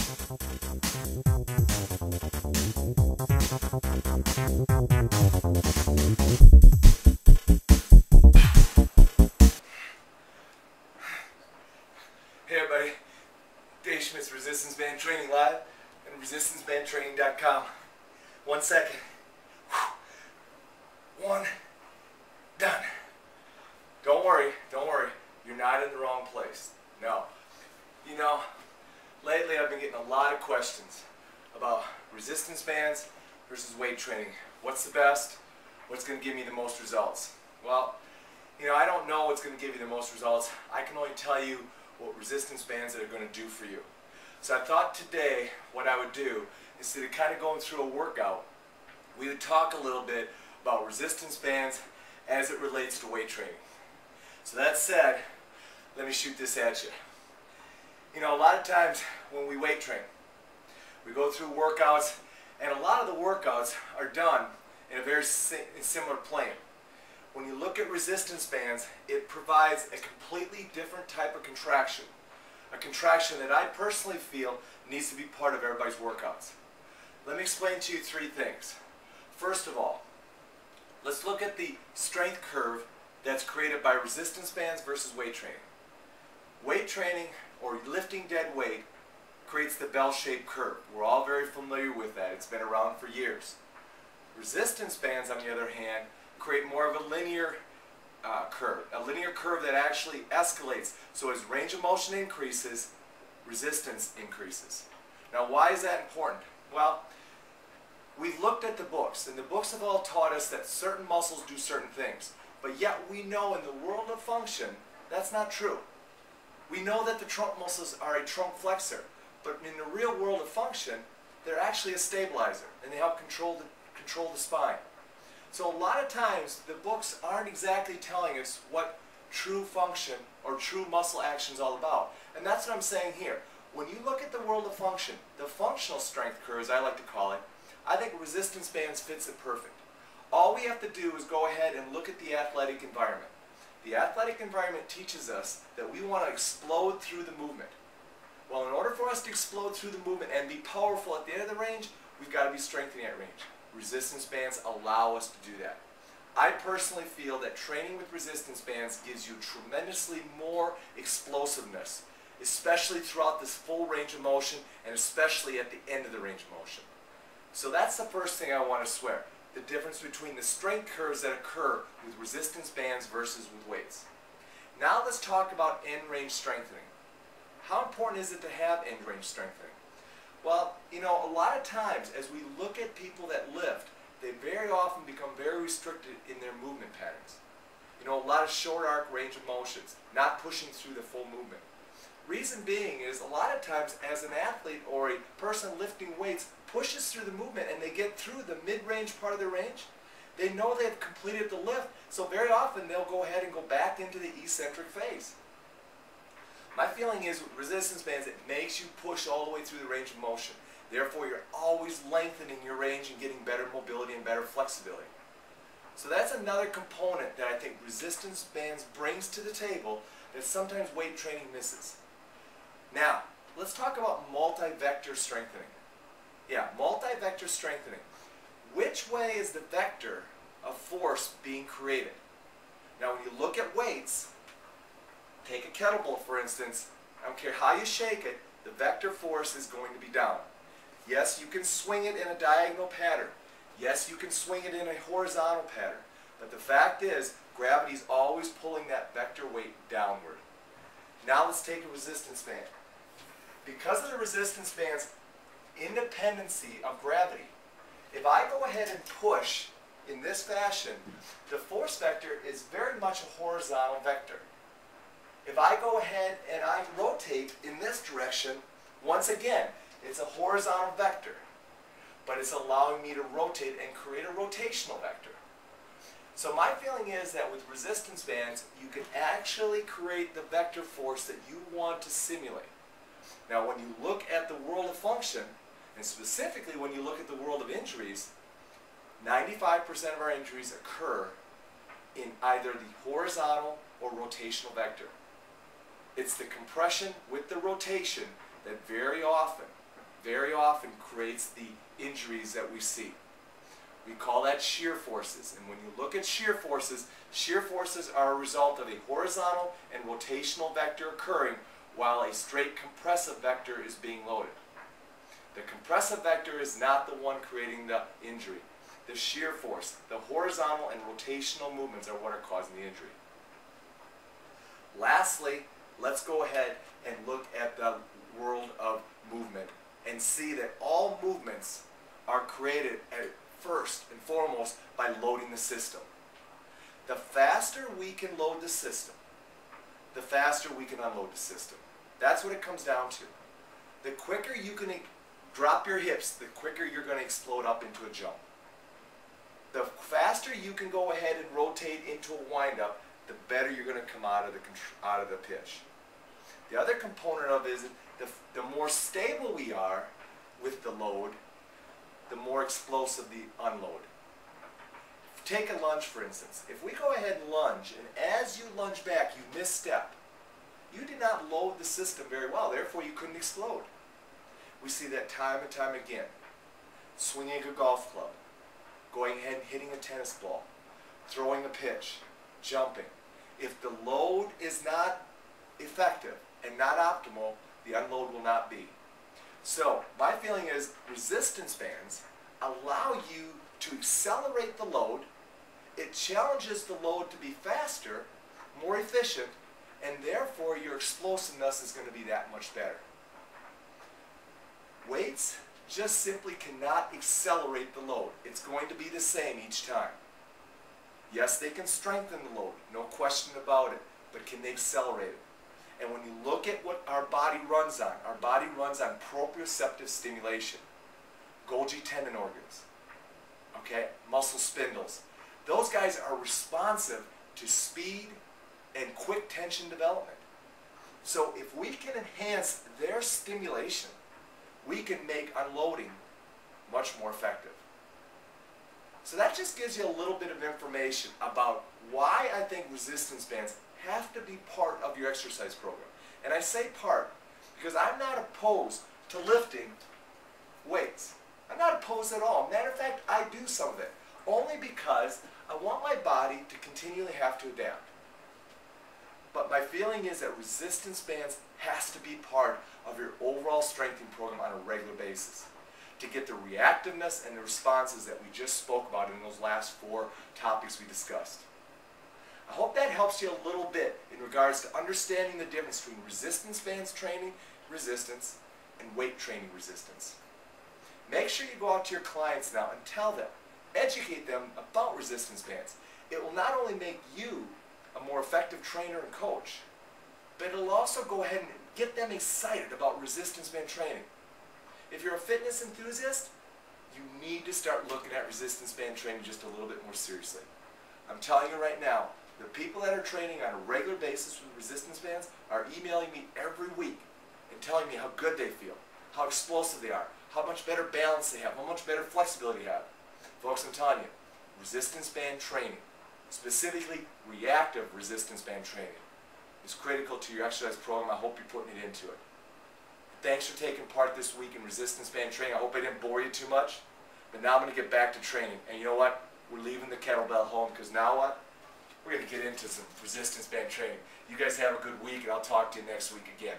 Hey everybody, Dave Schmidt's Resistance Band Training Live and resistancebandtraining.com. 1 second. One, done. Don't worry, you're not in the wrong place. No. You know, lately I've been getting a lot of questions about resistance bands versus weight training. What's the best? What's going to give me the most results? Well, you know, I don't know what's going to give you the most results. I can only tell you what resistance bands are going to do for you. So I thought today what I would do, instead of kind of going through a workout, we would talk a little bit about resistance bands as it relates to weight training. So that said, let me shoot this at you. You know, a lot of times when we weight train, we go through workouts, and a lot of the workouts are done in a very similar plane. When you look at resistance bands, it provides a completely different type of contraction. A contraction that I personally feel needs to be part of everybody's workouts. Let me explain to you 3 things. First of all, let's look at the strength curve that's created by resistance bands versus weight training. Weight training, or lifting dead weight, creates the bell-shaped curve. We're all very familiar with that. It's been around for years. Resistance bands, on the other hand, create more of a linear curve that actually escalates. So as range of motion increases, resistance increases. Now, why is that important? Well, we've looked at the books, and the books have all taught us that certain muscles do certain things. But yet we know in the world of function, that's not true. We know that the trunk muscles are a trunk flexor, but in the real world of function, they're actually a stabilizer, and they help control the spine. So a lot of times, the books aren't exactly telling us what true function or true muscle action is all about. And that's what I'm saying here. When you look at the world of function, the functional strength curve, as I like to call it, I think resistance bands fits it perfect. All we have to do is go ahead and look at the athletic environment. The athletic environment teaches us that we want to explode through the movement. Well, in order for us to explode through the movement and be powerful at the end of the range, we've got to be strengthening that range. Resistance bands allow us to do that. I personally feel that training with resistance bands gives you tremendously more explosiveness, especially throughout this full range of motion and especially at the end of the range of motion. So that's the first thing I want to swear, the difference between the strength curves that occur with resistance bands versus with weights. Now let's talk about end range strengthening. How important is it to have end range strengthening? Well, you know, a lot of times as we look at people that lift, they very often become very restricted in their movement patterns. You know, a lot of short arc range of motions, not pushing through the full movement. Reason being is a lot of times as an athlete or a person lifting weights pushes through the movement and they get through the mid-range part of their range, they know they've completed the lift, so very often they'll go ahead and go back into the eccentric phase. My feeling is with resistance bands, it makes you push all the way through the range of motion. Therefore, you're always lengthening your range and getting better mobility and better flexibility. So that's another component that I think resistance bands brings to the table that sometimes weight training misses. Now, let's talk about multi-vector strengthening. Yeah, multi-vector strengthening. Which way is the vector of force being created? Now, when you look at weights, take a kettlebell for instance, I don't care how you shake it, the vector force is going to be down. Yes, you can swing it in a diagonal pattern. Yes, you can swing it in a horizontal pattern. But the fact is, gravity is always pulling that vector weight downward. Now let's take a resistance band. Because of the resistance band's independency of gravity, if I go ahead and push in this fashion, the force vector is very much a horizontal vector. If I go ahead and I rotate in this direction, once again, it's a horizontal vector, but it's allowing me to rotate and create a rotational vector. So my feeling is that with resistance bands, you can actually create the vector force that you want to simulate. Now, when you look at the world of function, and specifically when you look at the world of injuries, 95% of our injuries occur in either the horizontal or rotational vector. It's the compression with the rotation that very often very often creates the injuries that we see. We call that shear forces. And when you look at shear forces are a result of a horizontal and rotational vector occurring while a straight compressive vector is being loaded. The compressive vector is not the one creating the injury. The shear force, the horizontal and rotational movements are what are causing the injury. Lastly, let's go ahead and look at the world of movement and see that all movements are created at first and foremost by loading the system. The faster we can load the system, the faster we can unload the system. That's what it comes down to. The quicker you can drop your hips, the quicker you're going to explode up into a jump. The faster you can go ahead and rotate into a wind-up, the better you're going to come out of the pitch. The other component of it is the more stable we are with the load, the more explosive the unload. Take a lunge, for instance. If we go ahead and lunge, and as you lunge back, you misstep, you did not load the system very well, therefore you couldn't explode. We see that time and time again. Swinging a golf club, going ahead and hitting a tennis ball, throwing a pitch, jumping. If the load is not effective and not optimal, the unload will not be. So, my feeling is resistance bands allow you to accelerate the load. It challenges the load to be faster, more efficient, and therefore your explosiveness is going to be that much better. Weights just simply cannot accelerate the load. It's going to be the same each time. Yes, they can strengthen the load, no question about it, but can they accelerate it? And when you look at what our body runs on proprioceptive stimulation, Golgi tendon organs, okay, muscle spindles. Those guys are responsive to speed and quick tension development. So if we can enhance their stimulation, we can make unloading much more effective. So that just gives you a little bit of information about why I think resistance bands have to be part of your exercise program. And I say part because I'm not opposed to lifting weights. I'm not opposed at all. Matter of fact, I do some of it. Only because I want my body to continually have to adapt. But my feeling is that resistance bands has to be part of your overall strengthening program on a regular basis to get the reactiveness and the responses that we just spoke about in those last 4 topics we discussed. I hope that helps you a little bit in regards to understanding the difference between resistance bands training resistance and weight training resistance. Make sure you go out to your clients now and tell them, educate them about resistance bands. It will not only make you a more effective trainer and coach, but it'll also go ahead and get them excited about resistance band training. If you're a fitness enthusiast, you need to start looking at resistance band training just a little bit more seriously. I'm telling you right now, the people that are training on a regular basis with resistance bands are emailing me every week and telling me how good they feel, how explosive they are, how much better balance they have, how much better flexibility they have. Folks, I'm telling you, resistance band training, specifically reactive resistance band training, is critical to your exercise program. I hope you're putting it into it. Thanks for taking part this week in resistance band training. I hope I didn't bore you too much, but now I'm going to get back to training. And you know what? We're leaving the kettlebell home because now what? We're going to get into some resistance band training. You guys have a good week, and I'll talk to you next week again.